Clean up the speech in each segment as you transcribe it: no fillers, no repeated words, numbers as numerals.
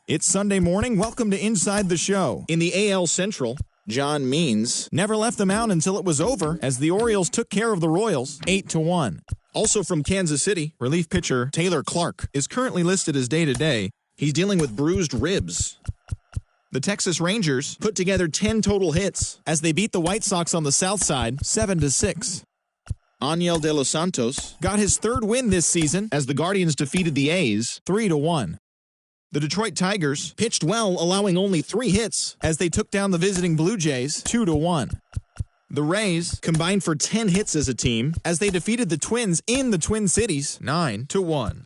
It's Sunday morning. Welcome to Inside the Show. In the AL Central, John Means never left the mound until it was over as the Orioles took care of the Royals 8-1. Also from Kansas City, relief pitcher Taylor Clark is currently listed as day-to-day. He's dealing with bruised ribs. The Texas Rangers put together 10 total hits as they beat the White Sox on the south side 7-6. Aniel De Los Santos got his third win this season as the Guardians defeated the A's 3-1. The Detroit Tigers pitched well, allowing only 3 hits as they took down the visiting Blue Jays 2-1. The Rays combined for 10 hits as a team as they defeated the Twins in the Twin Cities 9-1.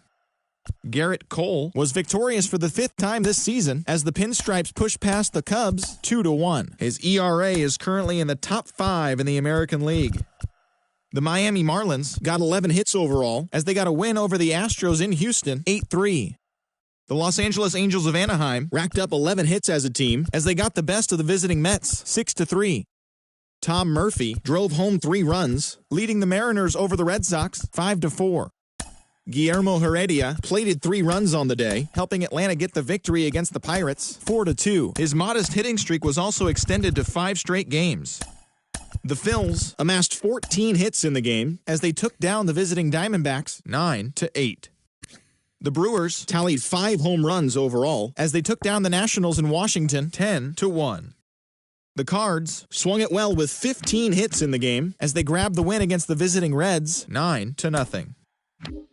Garrett Cole was victorious for the 5th time this season as the Pinstripes pushed past the Cubs 2-1. His ERA is currently in the top 5 in the American League. The Miami Marlins got 11 hits overall as they got a win over the Astros in Houston 8-3. The Los Angeles Angels of Anaheim racked up 11 hits as a team as they got the best of the visiting Mets 6-3. Tom Murphy drove home 3 runs, leading the Mariners over the Red Sox 5-4. Guillermo Heredia plated 3 runs on the day, helping Atlanta get the victory against the Pirates 4-2. His modest hitting streak was also extended to 5 straight games. The Phils amassed 14 hits in the game as they took down the visiting Diamondbacks 9-8. The Brewers tallied 5 home runs overall as they took down the Nationals in Washington 10-1. The Cards swung it well with 15 hits in the game as they grabbed the win against the visiting Reds 9-0.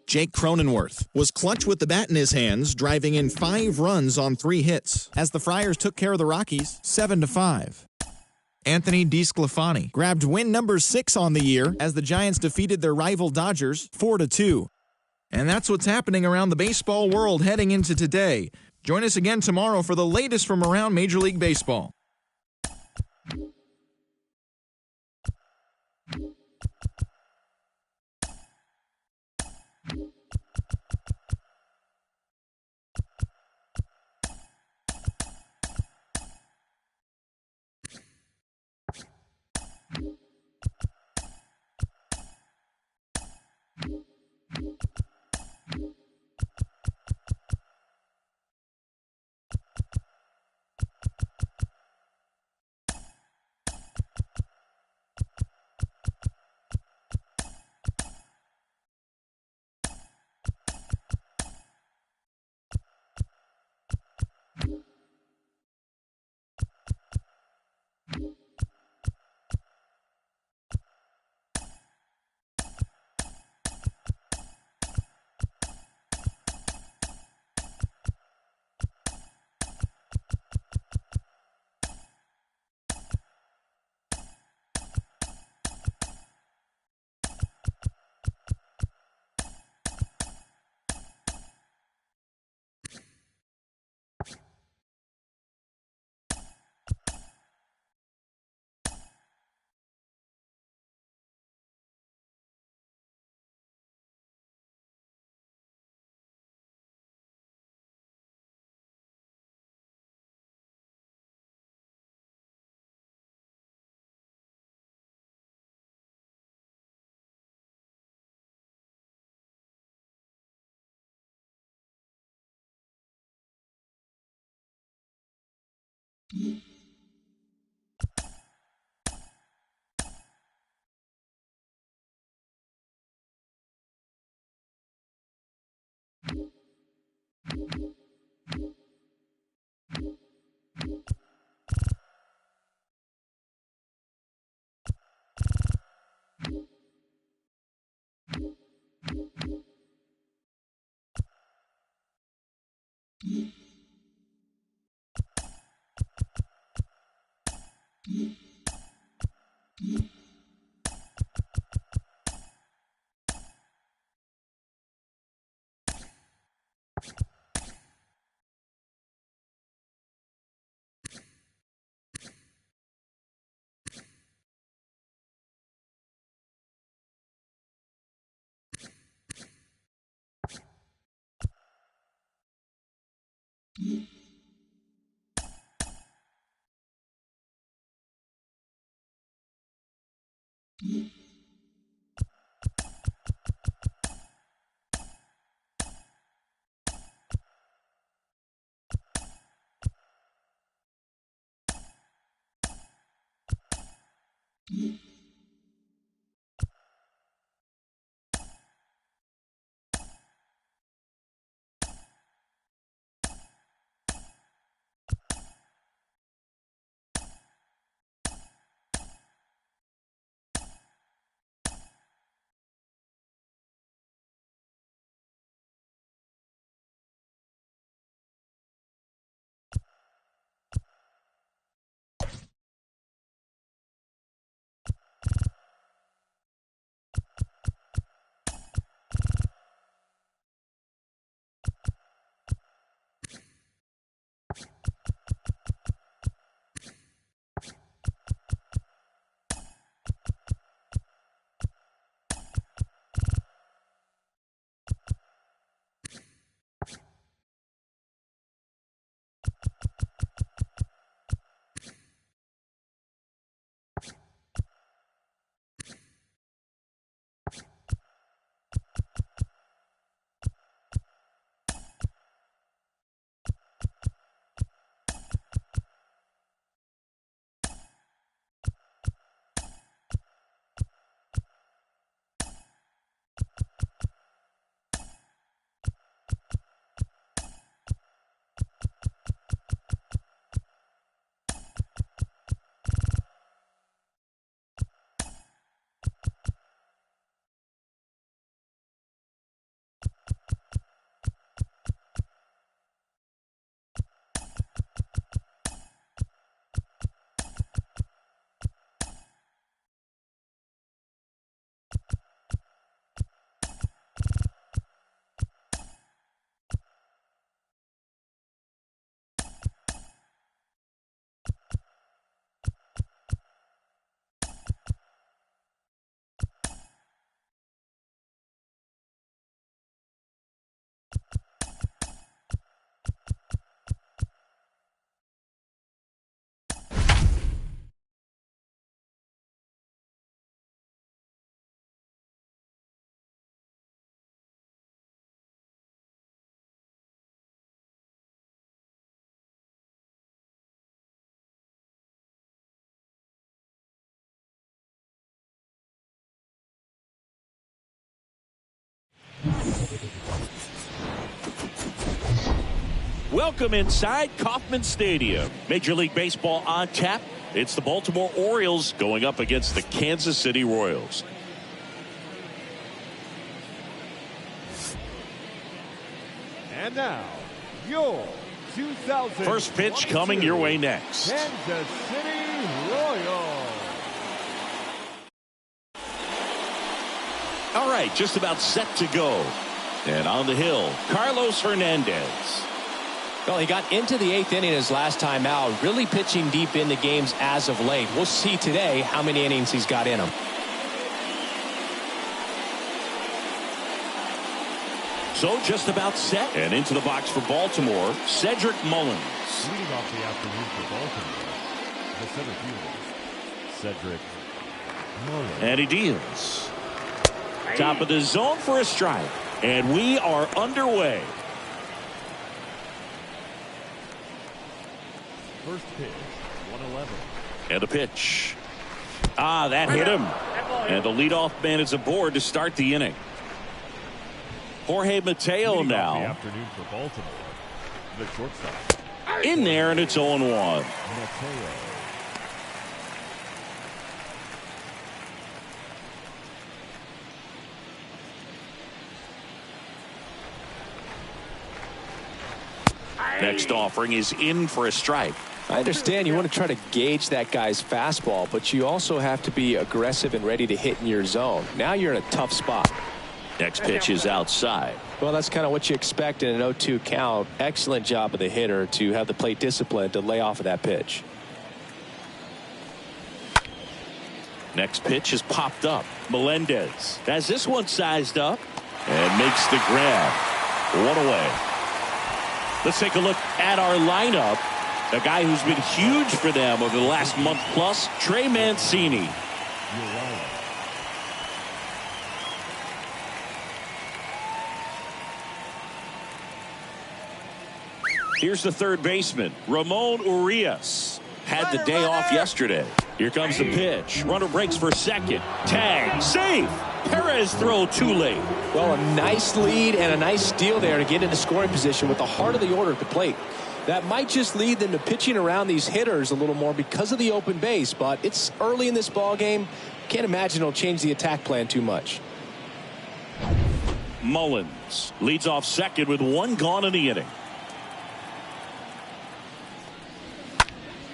Jake Cronenworth was clutch with the bat in his hands, driving in 5 runs on 3 hits as the Friars took care of the Rockies 7-5. Anthony DeSclafani grabbed win number 6 on the year as the Giants defeated their rival Dodgers 4-2. And that's what's happening around the baseball world heading into today. Join us again tomorrow for the latest from around Major League Baseball. Welcome inside Kauffman Stadium. Major League Baseball on tap. It's the Baltimore Orioles going up against the Kansas City Royals. And now, your 2000 first pitch coming your way next. Kansas City Royals. All right, just about set to go. And on the hill, Carlos Hernandez. Well, he got into the 8th inning his last time out, really pitching deep into games as of late. We'll see today how many innings he's got in him. So just about set. And into the box for Baltimore, Cedric Mullins. Leading off the afternoon for Baltimore, the center fielder, Cedric Mullins. And he deals. Top of the zone for a strike. And we are underway. First pitch, 111. And a pitch. That hit him. And the leadoff man is aboard to start the inning. Jorge Mateo Leading off the now afternoon for Baltimore, the shortstop. in there, and it's 0-1. Mateo. Next offering is in for a strike. I understand you want to try to gauge that guy's fastball, but you also have to be aggressive and ready to hit in your zone. Now you're in a tough spot. Next pitch is outside. Well, that's kind of what you expect in an 0-2 count. Excellent job of the hitter to have the plate discipline to lay off of that pitch. Next pitch is popped up. Melendez has this one sized up and makes the grab. One away. Let's take a look at our lineup. A guy who's been huge for them over the last month plus, Trey Mancini. Here's the third baseman, Ramon Urias. Had the day off yesterday. Here comes the pitch. Runner breaks for second. Tag. Safe. Perez throw too late. Well, a nice lead and a nice steal there to get into scoring position with the heart of the order at the plate. That might just lead them to pitching around these hitters a little more because of the open base, but it's early in this ball game. Can't imagine it'll change the attack plan too much. Mullins leads off second with one gone in the inning.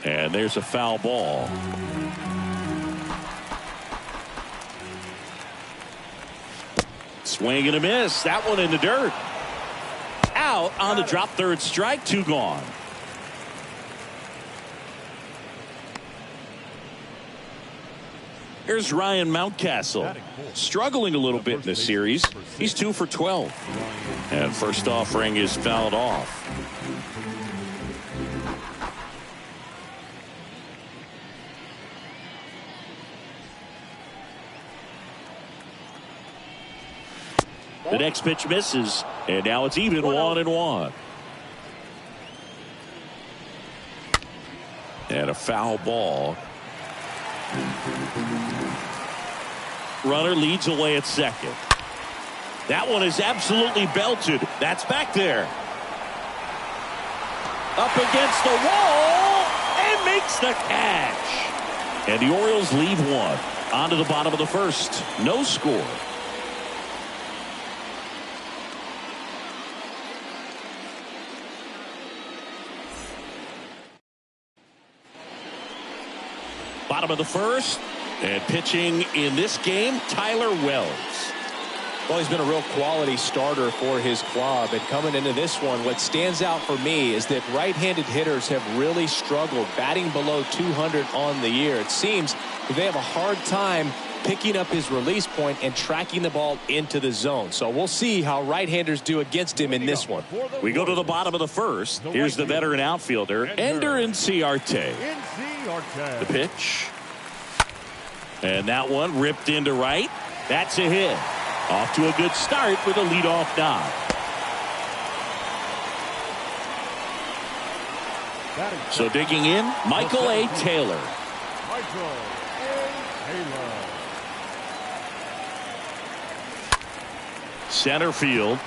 And there's a foul ball. Swing and a miss. That one in the dirt. Out on the drop, third strike, two gone. Here's Ryan Mountcastle. Struggling a little bit in this series. He's 2 for 12. And first offering is fouled off. The next pitch misses, and now it's even 1-1. And a foul ball. Runner leads away at second. That one is absolutely belted. That's back there. Up against the wall and makes the catch. And the Orioles lead one. On to the bottom of the first. No score. Bottom of the first, and pitching in this game, Tyler Wells. Well, he's been a real quality starter for his club, and coming into this one, what stands out for me is that right-handed hitters have really struggled, batting below 200 on the year. It seems that they have a hard time picking up his release point and tracking the ball into the zone. So we'll see how right-handers do against him in this one. We go to the bottom of the first. Here's the veteran outfielder, Ender Inciarte. The pitch. And that one ripped into right. That's a hit. Off to a good start with a leadoff knock. So digging in, Michael A. Taylor. Center field.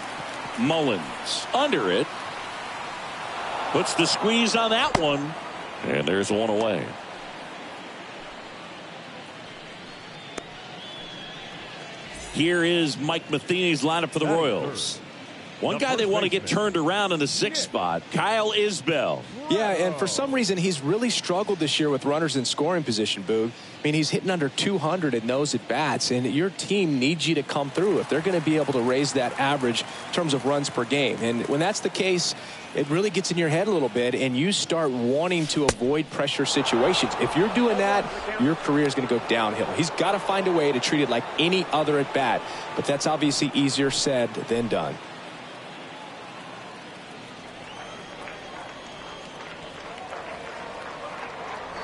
Mullins under it. Puts the squeeze on that one. And there's one away. Here is Mike Matheny's lineup for the Royals. One guy they want to get turned around in the sixth spot, Kyle Isbell. Yeah, and for some reason, he's really struggled this year with runners in scoring position, Boog. I mean, he's hitting under 200 in those at-bats, and your team needs you to come through if they're going to be able to raise that average in terms of runs per game. And when that's the case, it really gets in your head a little bit, and you start wanting to avoid pressure situations. If you're doing that, your career is going to go downhill. He's got to find a way to treat it like any other at-bat, but that's obviously easier said than done.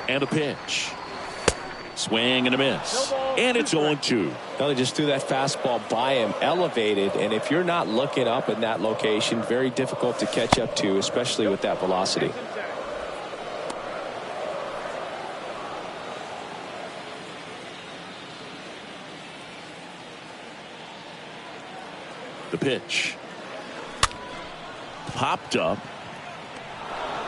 And a pitch. Swing and a miss. And it's 0-2. Well, they just threw that fastball by him, elevated, and if you're not looking up in that location, very difficult to catch up to, especially with that velocity. The pitch. Popped up.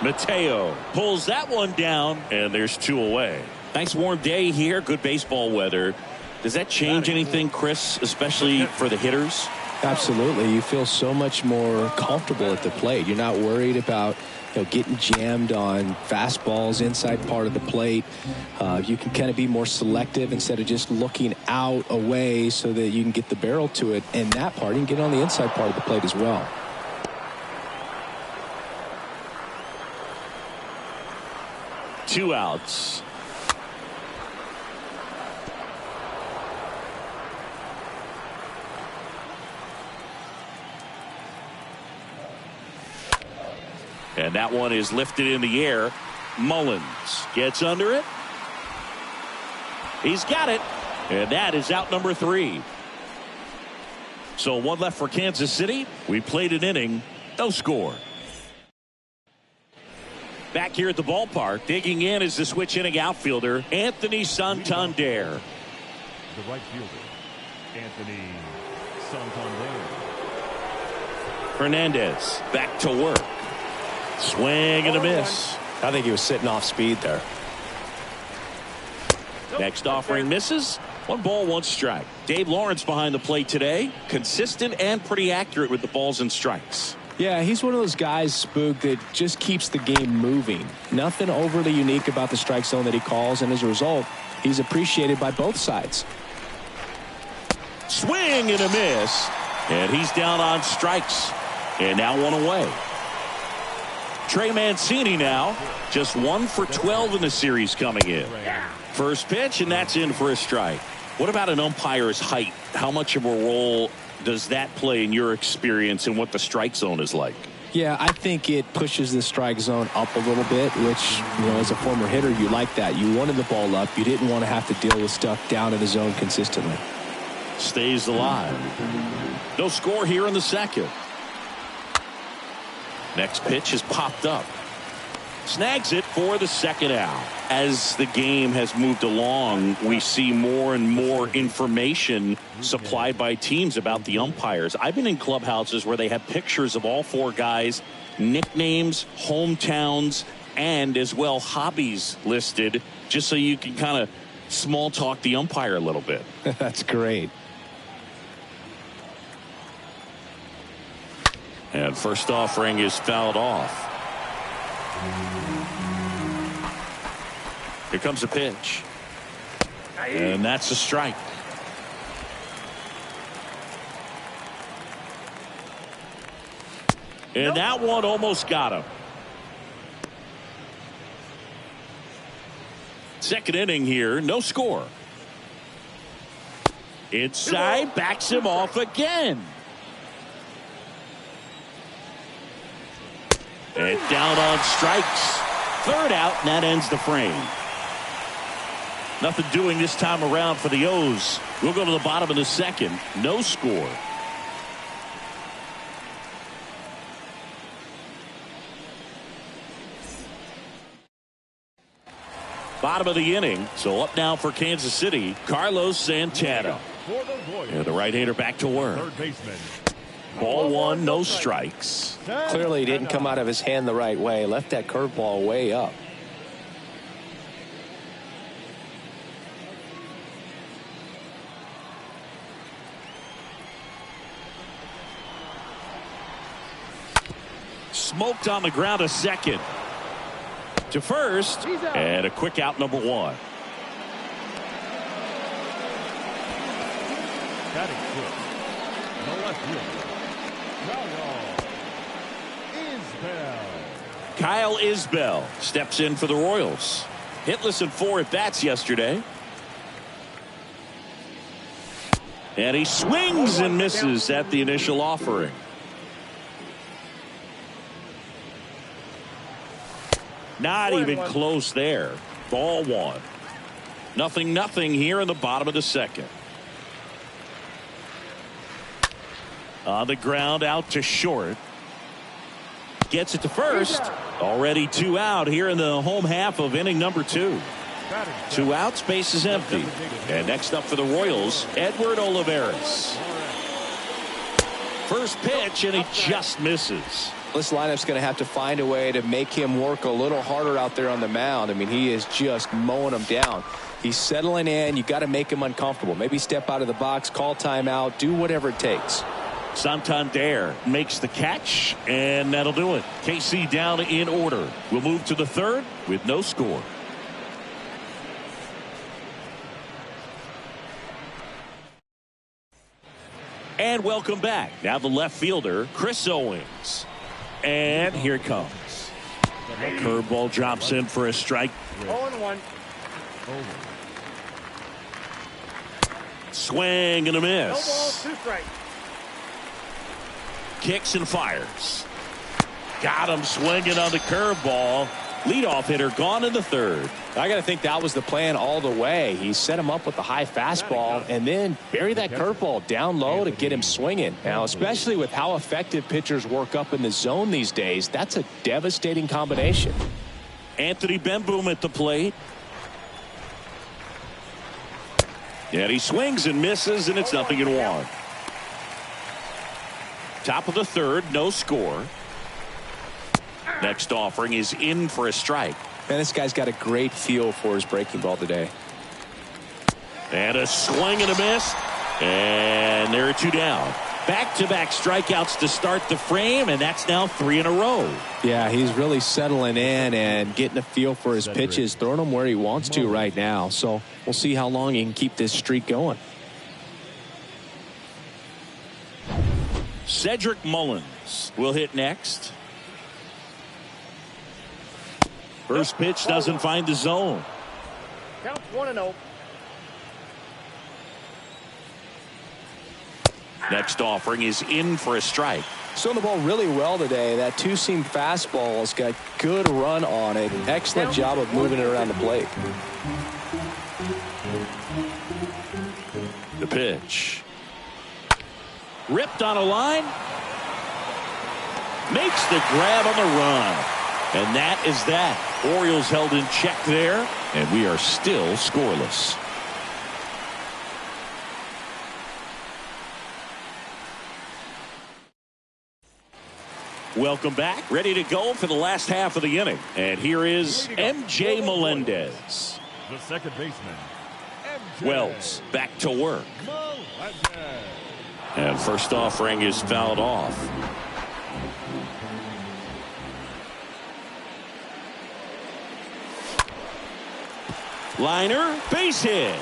Mateo pulls that one down, and there's 2 away. Nice warm day here. Good baseball weather. Does that change anything, Chris, especially for the hitters? Absolutely. You feel so much more comfortable at the plate. You're not worried about getting jammed on fastballs inside part of the plate. You can kind of be more selective instead of just looking out away so that you can get the barrel to it. And that part, you can get on the inside part of the plate as well. Two outs. And that one is lifted in the air. Mullins gets under it. He's got it. And that is out number 3. So 1 left for Kansas City. We played an inning. No score. Back here at the ballpark, digging in is the switch inning outfielder, Anthony Santander. The right fielder, Anthony Santander. Hernandez back to work. Swing and a miss. I think he was sitting off speed there. Next offering misses. 1 ball, 1 strike. Dave Lawrence behind the plate today. Consistent and pretty accurate with the balls and strikes. Yeah, he's one of those guys, Spook, that just keeps the game moving. Nothing overly unique about the strike zone that he calls, and as a result, he's appreciated by both sides. Swing and a miss. And he's down on strikes. And now 1 away. Trey Mancini now just 1 for 12 in the series coming in. First pitch, and that's in for a strike. What about an umpire's height? How much of a role does that play in your experience and what the strike zone is like? Yeah, I think it pushes the strike zone up a little bit, which, as a former hitter, you like that. You wanted the ball up. You didn't want to have to deal with stuff down in the zone consistently. Stays alive. No score here in the second. Next pitch is popped up. Snags it for the second out. As the game has moved along, we see more and more information supplied by teams about the umpires. I've been in clubhouses where they have pictures of all 4 guys, nicknames, hometowns, and as well hobbies listed, just so you can kind of small talk the umpire a little bit. That's great. And first offering is fouled off. Here comes a pitch. And that's a strike. And that one almost got him. Second inning here, no score. Inside, backs him off again. And down on strikes. Third out, and that ends the frame. Nothing doing this time around for the O's. We'll go to the bottom of the second. No score. Bottom of the inning. So up now for Kansas City, Carlos Santana. And the right-hander back to work. Third baseman. Ball 1, no strikes. Clearly he didn't come out of his hand the right way. Left that curveball way up. Smoked on the ground, a second. To first, and a quick out, number 1. Batting fifth. The left fielder. Kyle Isbell steps in for the Royals. Hitless in 4 at-bats yesterday. And he swings and misses at the initial offering. Not even close there. Ball 1. 0-0 here in the bottom of the second. On the ground, out to short. Gets it to first. Already 2 out here in the home half of inning number 2. 2 outs, base is empty. And next up for the Royals, Edward Olivares. first pitch, and he just misses. This lineup's going to have to find a way to make him work a little harder out there on the mound. I mean, he is just mowing them down. He's settling in. You got to make him uncomfortable. Maybe step out of the box, call timeout, do whatever it takes. Santander makes the catch, and that'll do it. KC down in order. We'll move to the third with no score. And welcome back. Now the left fielder, Chris Owings. And here it comes. Curveball drops in for a strike. 0-1. Swing and a miss. No ball, 2 strikes. Kicks and fires. Got him swinging on the curveball. Leadoff hitter gone in the third. I got to think that was the plan all the way. He set him up with the high fastball and then bury that curveball down low to get him swinging. Now, especially with how effective pitchers work up in the zone these days, that's a devastating combination. Anthony Bemboom at the plate. And he swings and misses, and it's 0-1. Top of the third, no score. Next offering is in for a strike. And this guy's got a great feel for his breaking ball today. And a swing and a miss. And there are 2 down. Back-to-back strikeouts to start the frame, and that's now 3 in a row. Yeah, he's really settling in and getting a feel for his pitches, throwing them where he wants to right now. So we'll see how long he can keep this streak going. Cedric Mullins will hit next. First pitch doesn't find the zone. Count 1-0. Next offering is in for a strike. Throwing the ball really well today. That 2-seam fastball's got good run on it. Excellent job of moving it around the plate. The pitch. Ripped on a line. Makes the grab on the run. And that is that. Orioles held in check there, and we are still scoreless. Welcome back. Ready to go for the last half of the inning. And here is M.J. Melendez. The second baseman, MJ Wells back to work. Melendez. And first offering is fouled off. Liner, base hit.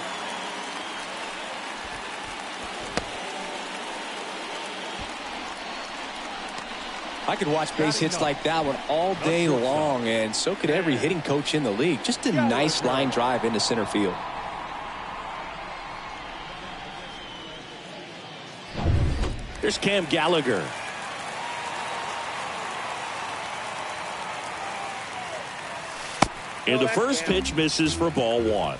I could watch base hits like that one all day long, and so could every hitting coach in the league. Just a nice line drive into center field. Here's Cam Gallagher. And the first pitch misses for ball 1.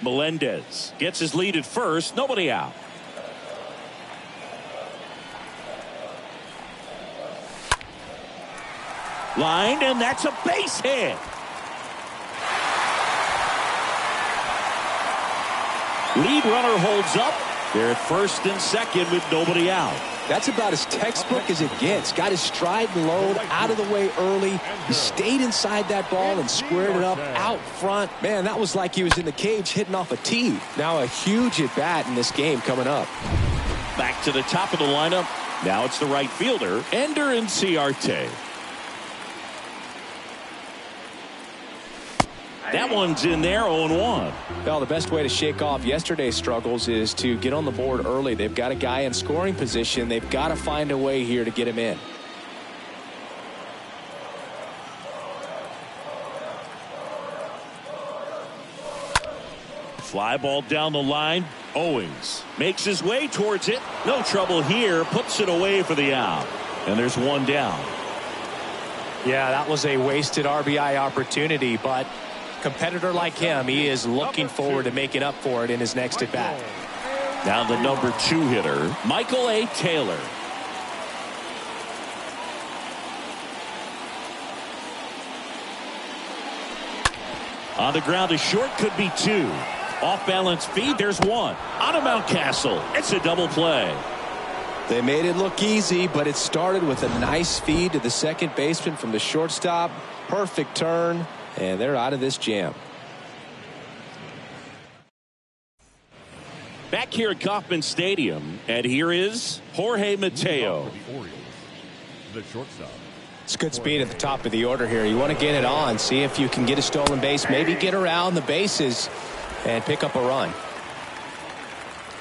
Melendez gets his lead at first. Nobody out. Lined, and that's a base hit. Lead runner holds up. They're at first and second with nobody out. That's about as textbook as it gets. Got his stride and load out of the way early. He stayed inside that ball and squared it up out front. Man, that was like he was in the cage hitting off a tee. Now a huge at bat in this game coming up. Back to the top of the lineup. Now it's the right fielder, Ender Inciarte. That one's in there, 0-1. Well, the best way to shake off yesterday's struggles is to get on the board early. They've got a guy in scoring position. They've got to find a way here to get him in. Fly ball down the line. Owings makes his way towards it. No trouble here. Puts it away for the out. And there's one down. Yeah, that was a wasted RBI opportunity, but competitor like him, he is looking forward to making up for it in his next at bat. Now the number 2 hitter, Michael A. Taylor. On the ground is short, could be 2. Off balance feed, there's 1. On to Mountcastle. It's a double play. They made it look easy, but it started with a nice feed to the second baseman from the shortstop. Perfect turn, and they're out of this jam. Back here at Kauffman Stadium, and here is Jorge Mateo. The shortstop. It's good speed at the top of the order here. You want to get it on, see if you can get a stolen base, maybe get around the bases and pick up a run.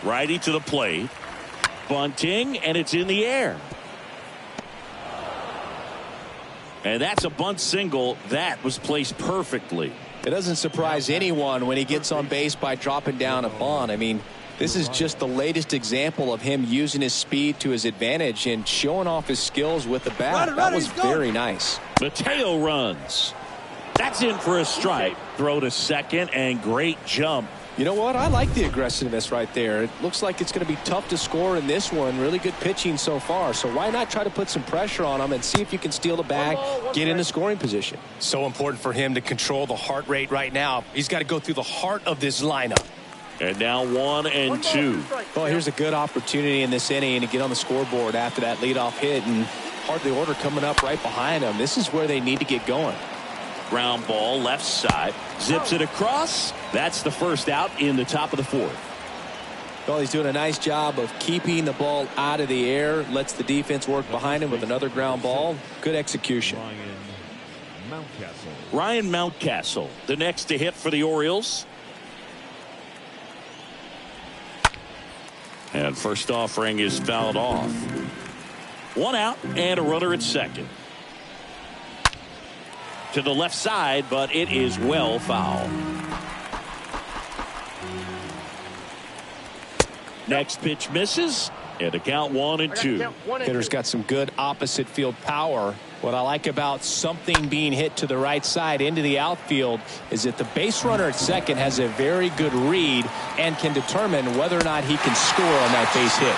Righty to the plate. Bunting, and it's in the air. And that's a bunt single. That was placed perfectly. It doesn't surprise anyone when he gets on base by dropping down a bunt. I mean, this is just the latest example of him using his speed to his advantage and showing off his skills with the bat. That was very nice. Mateo runs. That's in for a strike. Throw to second, and great jump. You know what? I like the aggressiveness right there. It looks like it's going to be tough to score in this one. Really good pitching so far. So why not try to put some pressure on him and see if you can steal the bag, get into scoring position. So important for him to control the heart rate right now. He's got to go through the heart of this lineup. And now 1 and 2. Well, here's a good opportunity in this inning to get on the scoreboard after that leadoff hit, and part of the order coming up right behind him. This is where they need to get going. Ground ball left side. Zips it across. That's the first out in the top of the 4th. Well, he's doing a nice job of keeping the ball out of the air. Lets the defense work behind him with another ground ball. Good execution. Ryan Mountcastle, the next to hit for the Orioles. And first offering is fouled off. 1 out and a runner at second. To the left side, but it is well foul. Next pitch misses, and the count 1 and 2. Hitter's got some good opposite field power. What I like about something being hit to the right side into the outfield is that the base runner at second has a very good read and can determine whether or not he can score on that base hit.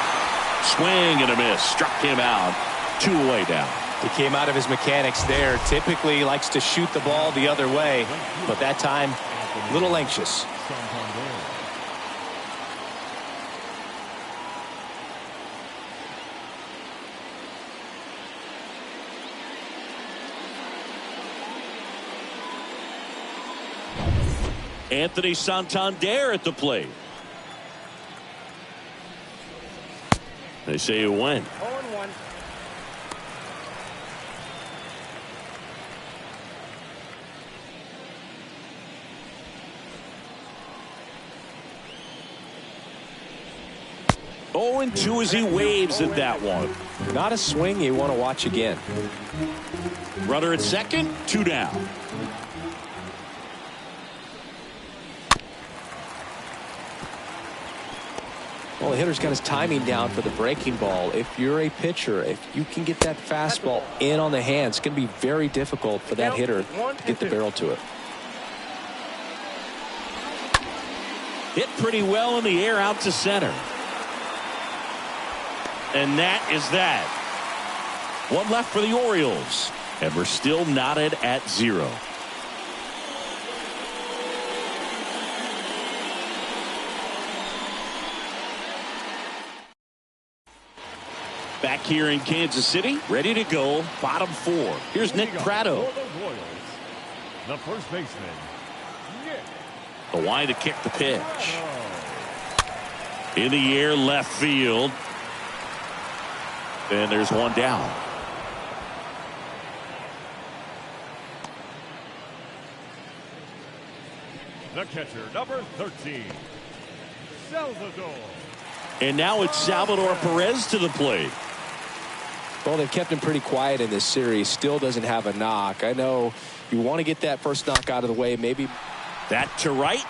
Swing and a miss. Struck him out. 2 away down. He came out of his mechanics there. Typically likes to shoot the ball the other way, but that time a little anxious. Anthony Santander at the plate. They say it went. 0-1. Oh, and 2 as he waves at that one. Not a swing you want to watch again. Runner at second, 2 down. Well, the hitter's got his timing down for the breaking ball. If you're a pitcher, if you can get that fastball in on the hand, it's going to be very difficult for that hitter to get the barrel to it. Hit pretty well in the air out to center. And that is that. 1 left for the Orioles. And we're still knotted at 0. Back here in Kansas City, ready to go, bottom 4. Here's Nick Pratto. The first baseman, Nick. The line to kick the pitch. In the air, left field. And there's 1 down. The catcher, number 13, Salvador. And now it's Salvador Perez to the plate. Well, they've kept him pretty quiet in this series. Still doesn't have a knock. I know you want to get that first knock out of the way. Maybe That to right.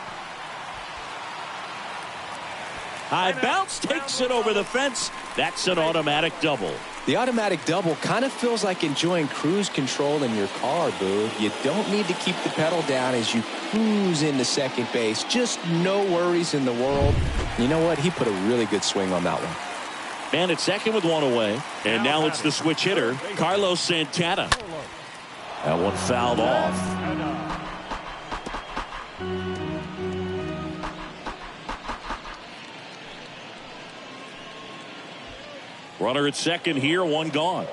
High bounce takes it over the fence. That's an automatic double. the automatic double kind of feels like enjoying cruise control in your car, Boo. You don't need to keep the pedal down as you cruise into second base. Just no worries in the world. You know what? He put a really good swing on that one. Man at second with one away. And now it's the switch hitter, Carlos Santana. That one fouled off. Runner at second here, one gone.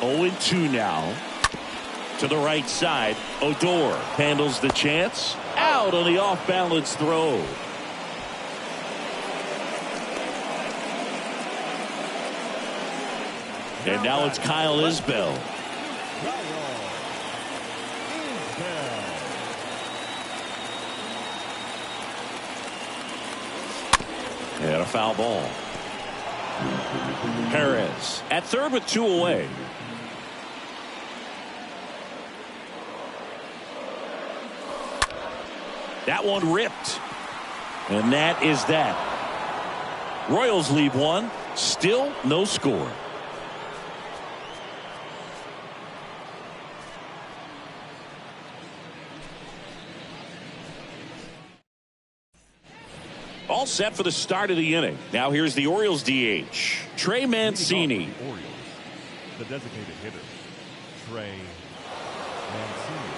Oh, 2 now. To the right side, Odor handles the chance. Out on the off-balance throw. And now it's Kyle Isbell. And a foul ball. Perez at third with 2 away. That one ripped. And that is that. Royals lead 1. Still no score. All set for the start of the inning. Now here's the Orioles DH, Trey Mancini. Orioles, the designated hitter, Trey Mancini.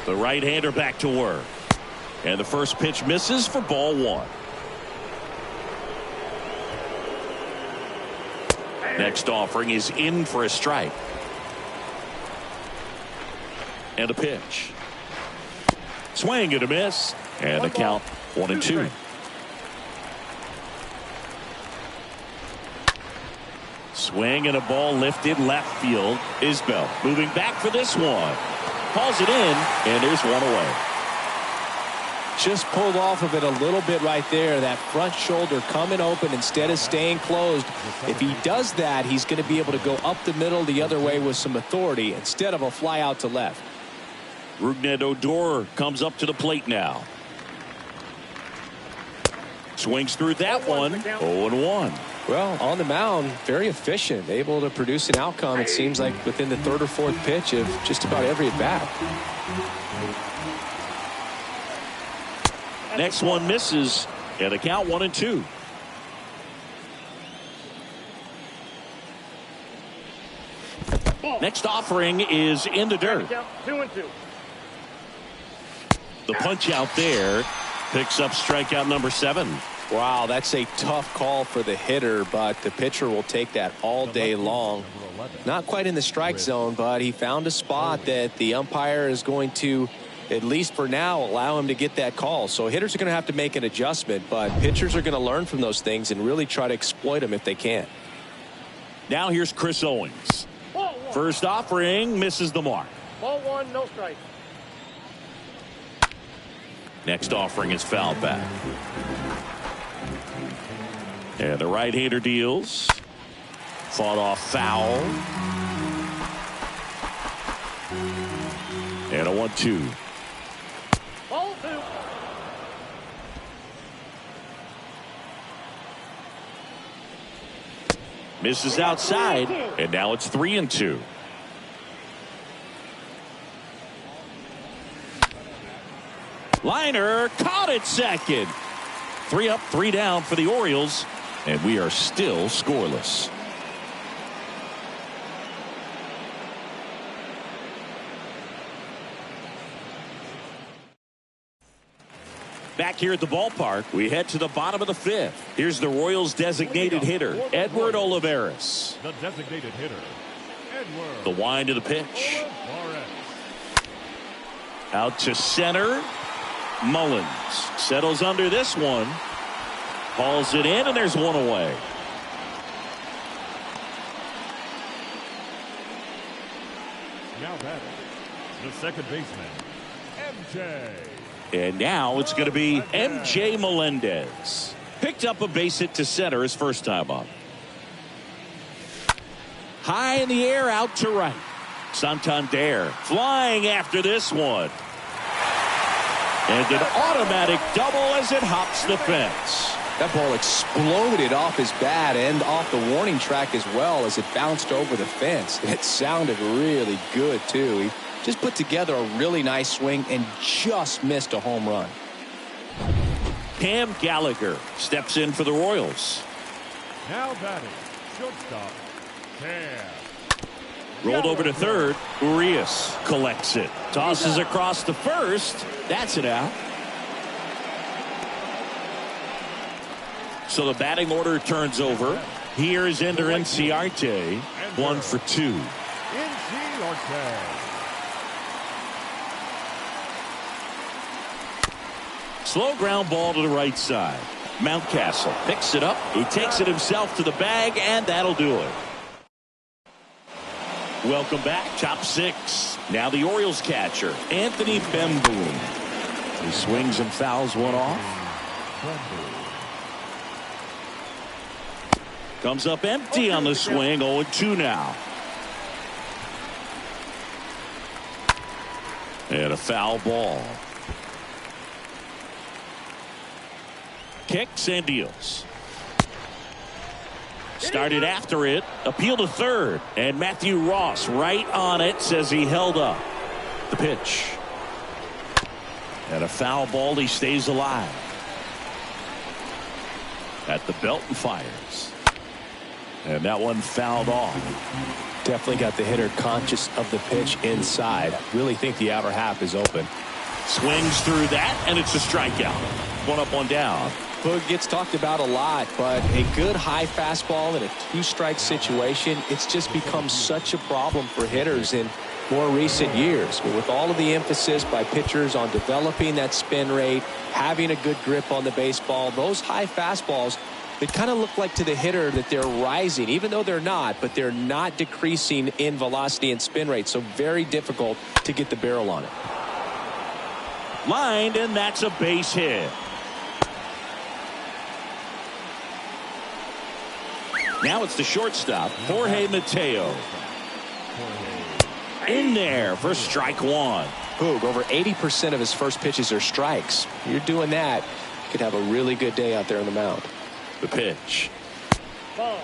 The right-hander back to work. And the first pitch misses for ball 1. Next offering is in for a strike. And a pitch. Swing and a miss. And the count 1-2. Swing and a ball lifted left field. Isbell moving back for this one. Calls it in, and there's one away. Just pulled off of it a little bit right there. That front shoulder coming open instead of staying closed. If he does that, he's going to be able to go up the middle the other way with some authority instead of a fly out to left. Rougned Odor comes up to the plate now. Swings through that one. 0-1. Well, on the mound, very efficient, able to produce an outcome, it seems like, within the 3rd or 4th pitch of just about every at-bat. Next one misses, and the count 1-2. Next offering is in the dirt. 2-2. The punch out there picks up strikeout number 7. Wow, that's a tough call for the hitter, but the pitcher will take that all day long. Not quite in the strike zone, but he found a spot that the umpire is going to, at least for now, allow him to get that call. So hitters are going to have to make an adjustment, but pitchers are going to learn from those things and really try to exploit them if they can. Now here's Chris Owings. First offering misses the mark. Ball 1, no strike. Next offering is fouled back. And the right-hander deals. Fought off foul. And a 1-2. Ball 2. Misses outside. And now it's 3-2. Liner caught it second. 3 up, 3 down for the Orioles. And we are still scoreless. Back here at the ballpark, we head to the bottom of the 5th. Here's the Royals designated hitter, Edward Olivares. The designated hitter, Edward. The wind of the pitch. Olivares. Out to center. Mullins settles under this one. Hauls it in, and there's one away. Now batting, the second baseman, MJ. And now it's going to be MJ Melendez. Picked up a base hit to center his first time up. High in the air, out to right. Santander flying after this one. And an automatic double as it hops the fence. That ball exploded off his bat and off the warning track as well as it bounced over the fence. It sounded really good, too. He just put together a really nice swing and just missed a home run. Cam Gallagher steps in for the Royals. Now batting, shortstop, Cam. Rolled over to third. Urias collects it. Tosses across to first. That's it out. So the batting order turns over. Here's Ender Inciarte. 1 for 2. Inciarte. Slow ground ball to the right side. Mountcastle picks it up. He takes it himself to the bag, and that'll do it. Welcome back. Top 6. Now the Orioles catcher, Anthony Bemboom. He swings and fouls one off. Comes up empty on the swing. 0-2 now. And a foul ball. Kicks and deals. Started after it. Appeal to third. And Matthew Ross right on it. Says he held up. The pitch. And a foul ball. He stays alive. At the belt and fires. And that one fouled off. Definitely got the hitter conscious of the pitch inside. Really think the outer half is open. Swings through that, and it's a strikeout. 1 up, 1 down. Boog gets talked about a lot, but a good high fastball in a 2-strike situation, it's just become such a problem for hitters in more recent years. With all of the emphasis by pitchers on developing that spin rate, having a good grip on the baseball, those high fastballs, they kind of look like to the hitter that they're rising, even though they're not, but they're not decreasing in velocity and spin rate, so very difficult to get the barrel on it. Lined, and that's a base hit. Now it's the shortstop, Jorge Mateo. In there for strike 1. Boog, over 80% of his first pitches are strikes. You're doing that, you could have a really good day out there on the mound. The pitch. Ball.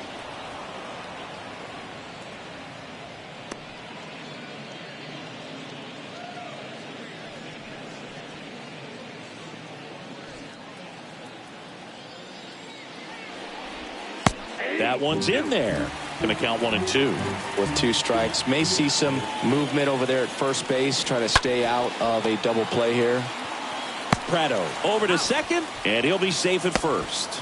That one's in there. Gonna count 1 and 2. With 2 strikes, may see some movement over there at first base, trying to stay out of a double play here. Prado over to second, and he'll be safe at first.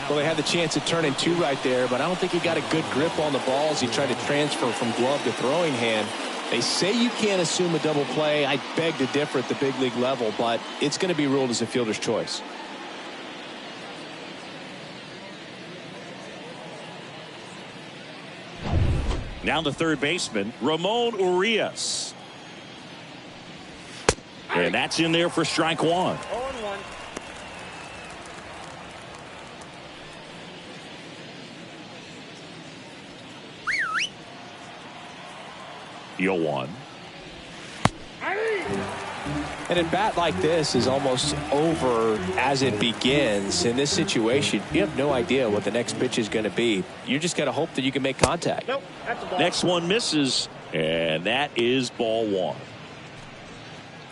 Well, they had the chance to turn in 2 right there, but I don't think he got a good grip on the ball as he tried to transfer from glove to throwing hand. They say you can't assume a double play. I beg to differ at the big league level, but it's going to be ruled as a fielder's choice. Now the third baseman, Ramon Urias. And that's in there for strike 1. 0-1. You'll 1. And a bat like this is almost over as it begins. In this situation, you have no idea what the next pitch is going to be. You just got to hope that you can make contact. Nope, that's a ball. Next one misses, and that is ball 1.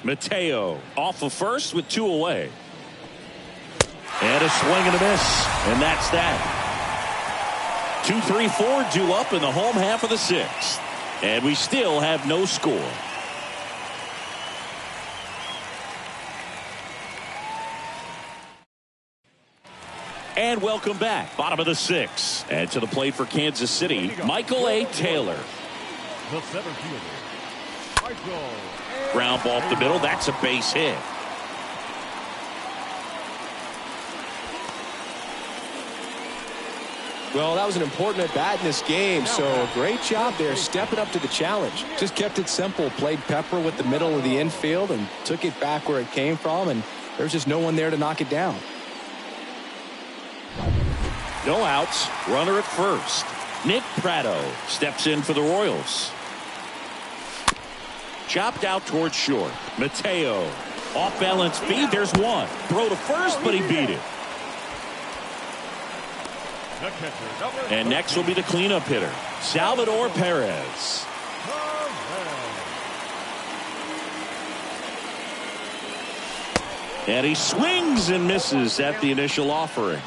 Mateo off of first with 2 away. And a swing and a miss, and that's that. 2, 3, 4 due up in the home half of the 6th. And we still have no score. And welcome back. Bottom of the 6th. And to the plate for Kansas City, Michael A. Taylor. The center fielder, Michael. Ground ball up the middle. That's a base hit. Well, that was an important at bat in this game, so great job there stepping up to the challenge. Just kept it simple, played pepper with the middle of the infield and took it back where it came from, and there's just no one there to knock it down. No outs. Runner at first. Nick Prado steps in for the Royals. Chopped out towards short. Mateo off balance feed. There's one. Throw to first, but he beat it. And next will be the cleanup hitter, Salvador Perez. And he swings and misses at the initial offering.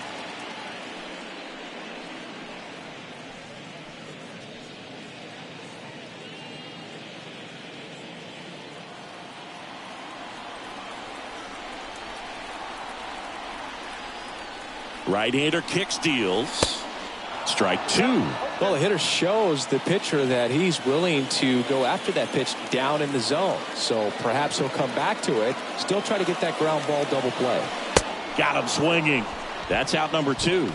Right-hander kicks, deals. Strike two. Well, the hitter shows the pitcher that he's willing to go after that pitch down in the zone. So perhaps he'll come back to it. Still try to get that ground ball double play. Got him swinging. That's out number two.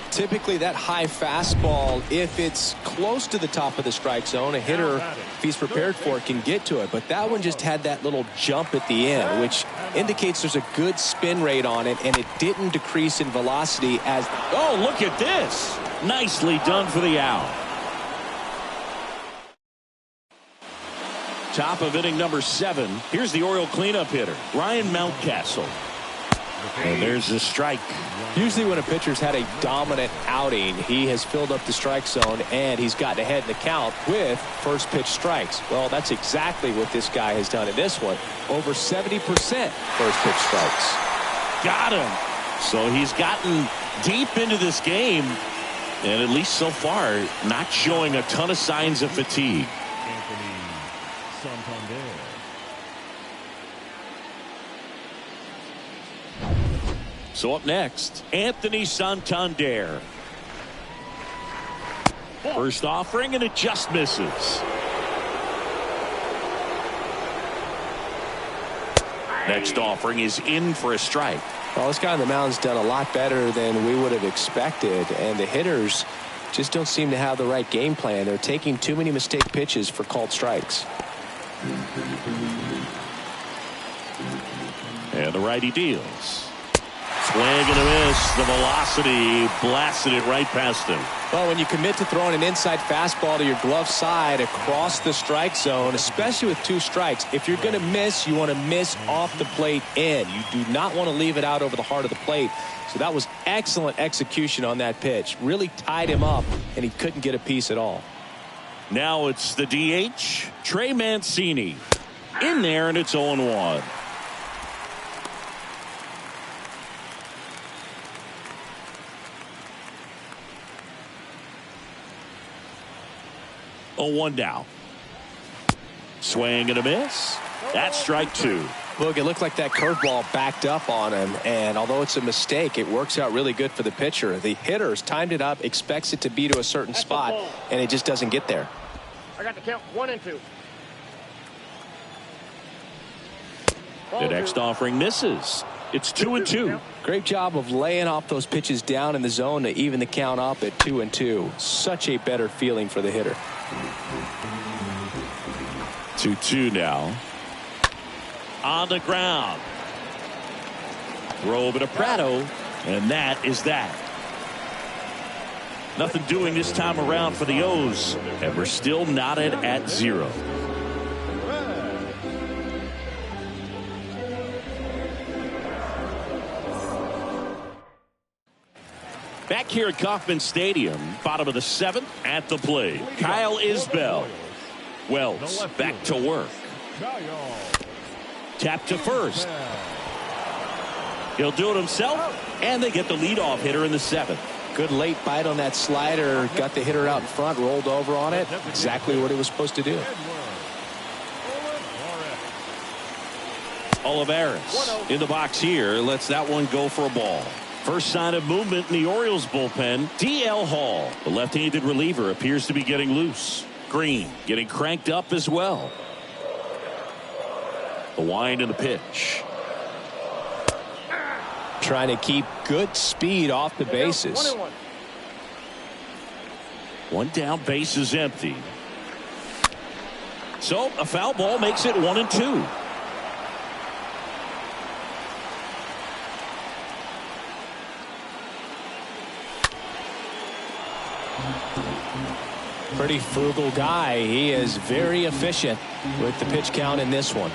Typically that high fastball, if it's close to the top of the strike zone, a hitter, if he's prepared for it, can get to it. But that one just had that little jump at the end, which indicates there's a good spin rate on it, and it didn't decrease in velocity as... Oh, look at this. Nicely done for the out. Top of inning number 7. Here's the Oriole cleanup hitter, Ryan Mountcastle. And there's the strike. Usually when a pitcher's had a dominant outing, he has filled up the strike zone and he's gotten ahead in the count with first pitch strikes. Well, that's exactly what this guy has done in this one. Over 70% first pitch strikes. Got him. So he's gotten deep into this game, and at least so far, not showing a ton of signs of fatigue. So up next, Anthony Santander. First offering, and it just misses. Next offering is in for a strike. Well, this guy on the mound's done a lot better than we would have expected, and the hitters just don't seem to have the right game plan. They're taking too many mistake pitches for called strikes. And the righty deals. Swing and a miss. The velocity blasted it right past him. Well, when you commit to throwing an inside fastball to your glove side across the strike zone, especially with 2 strikes, if you're going to miss, you want to miss off the plate in. You do not want to leave it out over the heart of the plate. So that was excellent execution on that pitch. Really tied him up, and he couldn't get a piece at all. Now it's the DH, Trey Mancini. In there, and it's 0-1. Oh, 1 down. Swing and a miss. That's strike 2. Look, it looked like that curveball backed up on him, and although it's a mistake, it works out really good for the pitcher. The hitter's timed it up, expects it to be to a certain spot, and it just doesn't get there. I got the count 1 and 2. The next offering misses. It's 2-2. Great job of laying off those pitches down in the zone to even the count up at 2-2. Such a better feeling for the hitter. 2-2 now. On the ground. Throw over to Prado, and that is that. Nothing doing this time around for the O's, and we're still knotted at 0. Back here at Kauffman Stadium, bottom of the 7th, at the plate, Kyle Isbell. Wells back to work. Tap to first. He'll do it himself, and they get the leadoff hitter in the 7th. Good late bite on that slider. Got the hitter out in front, rolled over on it. Exactly what he was supposed to do. Olivares in the box here. Lets that one go for a ball. First sign of movement in the Orioles bullpen. D.L. Hall, the left-handed reliever, appears to be getting loose. Green getting cranked up as well. The wind and the pitch. Trying to keep good speed off the bases. 1 down, base is empty. So a foul ball makes it 1-2. Pretty frugal guy. He is very efficient with the pitch count in this one.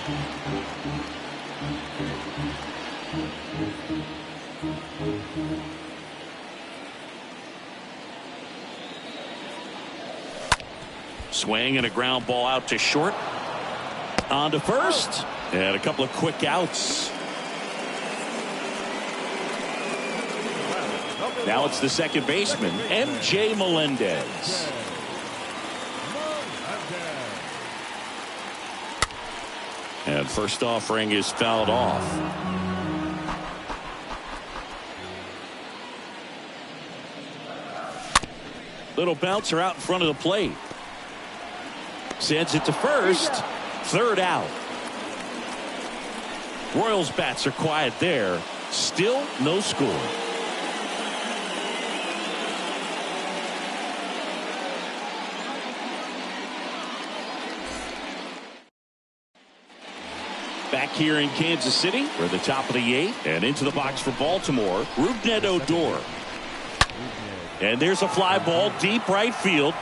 Swing and a ground ball out to short. On to first. And a couple of quick outs. Now it's the second baseman, M.J. Melendez. And first offering is fouled off. Little bouncer out in front of the plate. Sends it to first. Third out. Royals bats are quiet there. Still no score. Back here in Kansas City, we're at the top of the 8th, and into the box for Baltimore, Rougned Odor. And there's a fly ball deep right field.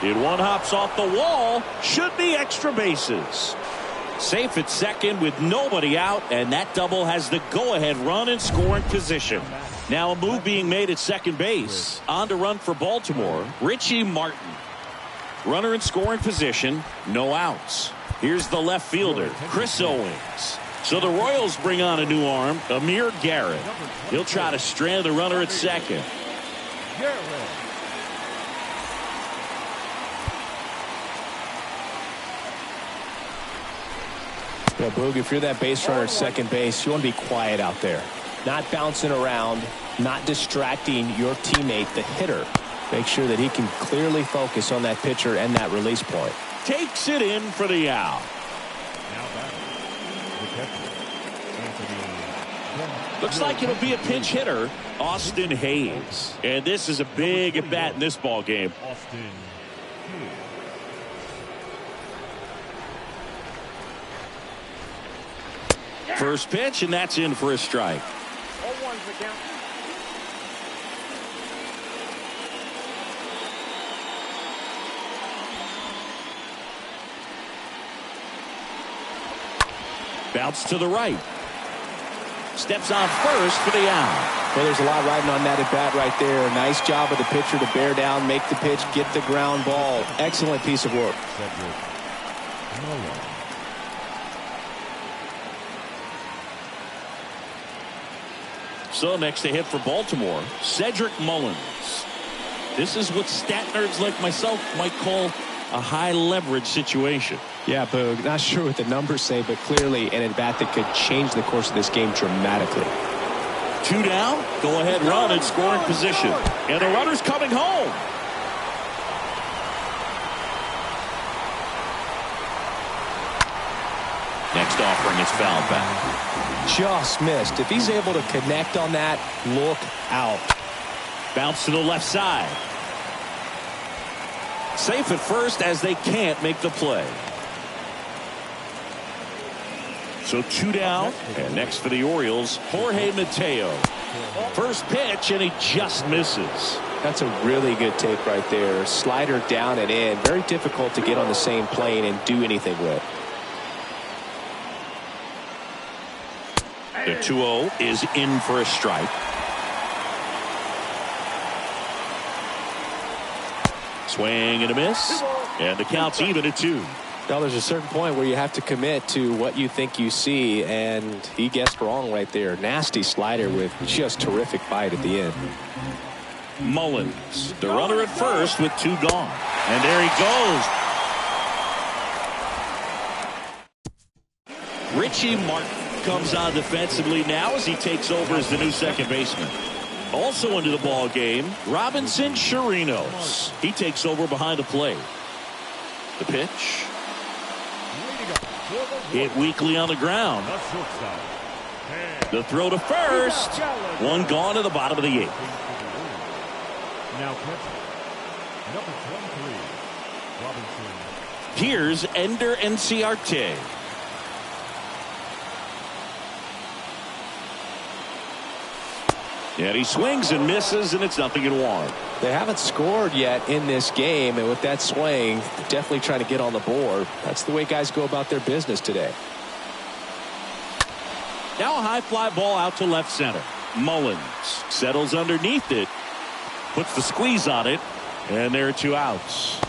It one hops off the wall. Should be extra bases. Safe at second with nobody out, and that double has the go-ahead run in scoring position. Now a move being made at second base. On to run for Baltimore, Richie Martin. Runner in scoring position, no outs. Here's the left fielder, Chris Owings. So the Royals bring on a new arm, Amir Garrett. He'll try to strand the runner at second. Well, Boog, if you're that base runner at second base, you want to be quiet out there. Not bouncing around, not distracting your teammate, the hitter. Make sure that he can clearly focus on that pitcher and that release point. Takes it in for the out. Looks like it'll be a pinch hitter, Austin Hayes. And this is a big at bat in this ball game. First pitch, and that's in for a strike. Bounce to the right. Steps on first for the out. Well, there's a lot riding on that at bat right there. Nice job of the pitcher to bear down, make the pitch, get the ground ball. Excellent piece of work. So next to hit for Baltimore, Cedric Mullins. This is what stat nerds like myself might call a high leverage situation. Yeah, Boog, not sure what the numbers say, but clearly an at-bat that could change the course of this game dramatically. 2 down, go ahead run in scoring position. And the runner's coming home. Next offering is fouled back. Just missed. If he's able to connect on that, look out. Bounce to the left side. Safe at first as they can't make the play. So 2 down, and next for the Orioles, Jorge Mateo. First pitch, and he just misses. That's a really good take right there. Slider down and in. Very difficult to get on the same plane and do anything with. The 2-0 is in for a strike. Swing and a miss, and the count's even at 2. Now there's a certain point where you have to commit to what you think you see, and he guessed wrong right there. Nasty slider with just terrific bite at the end. Mullins, the runner at first with 2 gone. And there he goes. Richie Martin comes on defensively now as he takes over as the new second baseman. Also into the ball game, Robinson Chirinos. He takes over behind the plate. The pitch. Hit weakly on the ground. The throw to first. 1 gone to the bottom of the 8th. Now number 23, Robinson. Here's Ender Enciarte. And he swings and misses, and it's 0-1. They haven't scored yet in this game, and with that swing, definitely trying to get on the board. That's the way guys go about their business today. Now a high fly ball out to left center. Mullins settles underneath it, puts the squeeze on it, and there are 2 outs.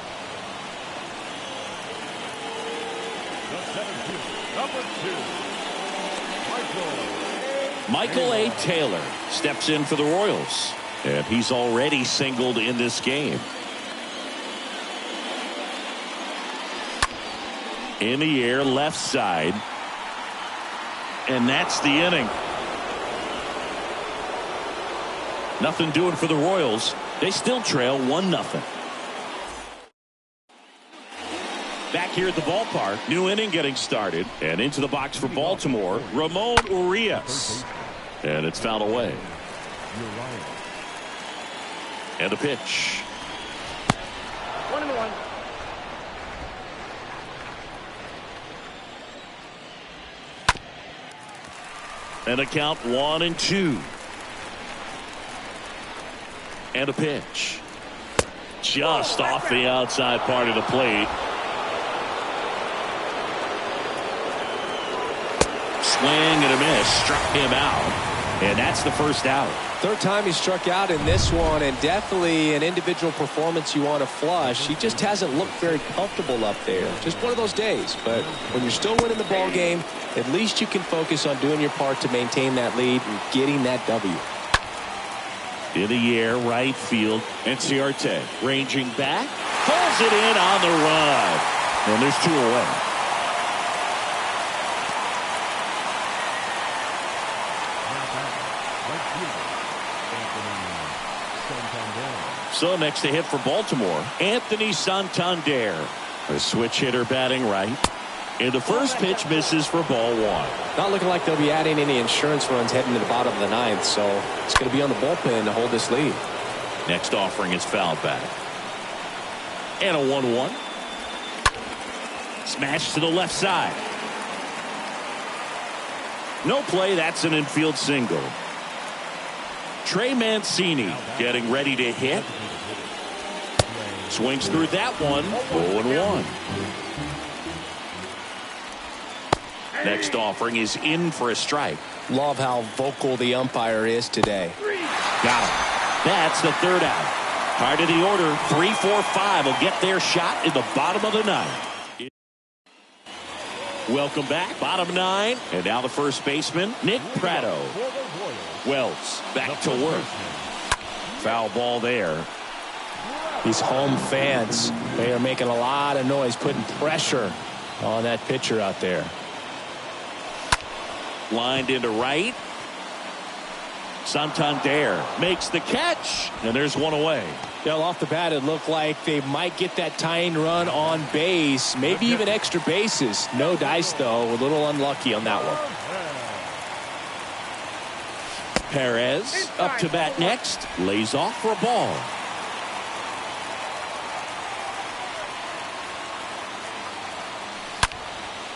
Number 2, Michael A. Taylor steps in for the Royals, and he's already singled in this game. In the air, left side, and that's the inning. Nothing doing for the Royals. They still trail 1-0. Back here at the ballpark, new inning getting started. And into the box for Baltimore, Ramon Urias. And it's fouled away. And a pitch. 1-1. And a count 1-2. And a pitch. Just off the outside part of the plate. Swing and a miss. Struck him out. And that's the first out. Third time he struck out in this one, and definitely an individual performance you want to flush. He just hasn't looked very comfortable up there. Just one of those days. But when you're still winning the ball game, at least you can focus on doing your part to maintain that lead and getting that W. In the air, right field. Enciarte ranging back. Pulls it in on the run. And there's 2 away. So next to hit for Baltimore, Anthony Santander. A switch hitter batting right. And the first pitch misses for ball 1. Not looking like they'll be adding any insurance runs heading to the bottom of the 9th, so it's going to be on the bullpen to hold this lead. Next offering is fouled back. And a 1-1. Smash to the left side. No play, that's an infield single. Trey Mancini getting ready to hit. Swings through that one. 0-1. Next offering is in for a strike. Love how vocal the umpire is today. Got him. That's the third out. Part of the order. 3, 4, 5 will get their shot in the bottom of the 9th. Welcome back. Bottom 9. And now the first baseman, Nick Pratto. Wells back to work. Foul ball there. These home fans, they are making a lot of noise, putting pressure on that pitcher out there. Lined into right. Santander makes the catch, and there's 1 away. Well, off the bat, it looked like they might get that tying run on base, maybe even extra bases. No dice, though. A little unlucky on that one. Perez up to bat next. Lays off for a ball.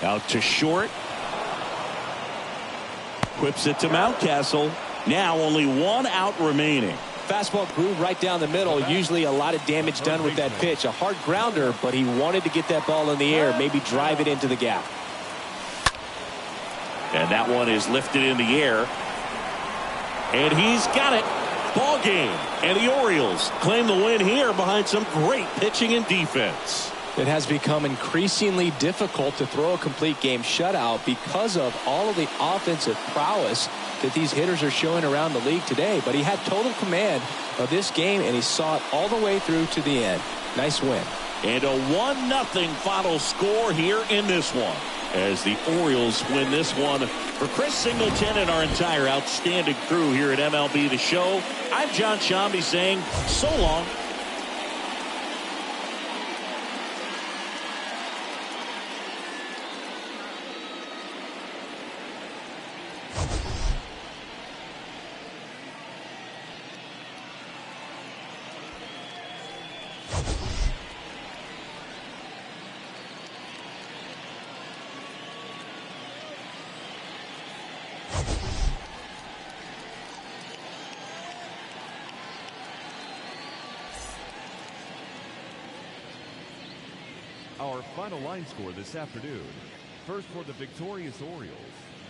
Out to short. Whips it to Mountcastle. Now only 1 out remaining. Fastball groove right down the middle. Usually a lot of damage done with that pitch. A hard grounder, but he wanted to get that ball in the air, maybe drive it into the gap. And that one is lifted in the air. And he's got it. Ball game. And the Orioles claim the win here behind some great pitching and defense. It has become increasingly difficult to throw a complete game shutout because of all of the offensive prowess that these hitters are showing around the league today. But he had total command of this game, and he saw it all the way through to the end. Nice win. And a 1-0 final score here in this one, as the Orioles win this one. For Chris Singleton and our entire outstanding crew here at MLB The Show, I'm John Shambi saying so long. Our final line score this afternoon. First for the victorious Orioles,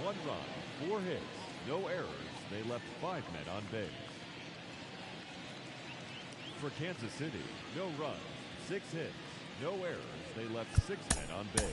1 run, 4 hits, no errors. They left 5 men on base. For Kansas City, no runs, 6 hits, no errors. They left 6 men on base.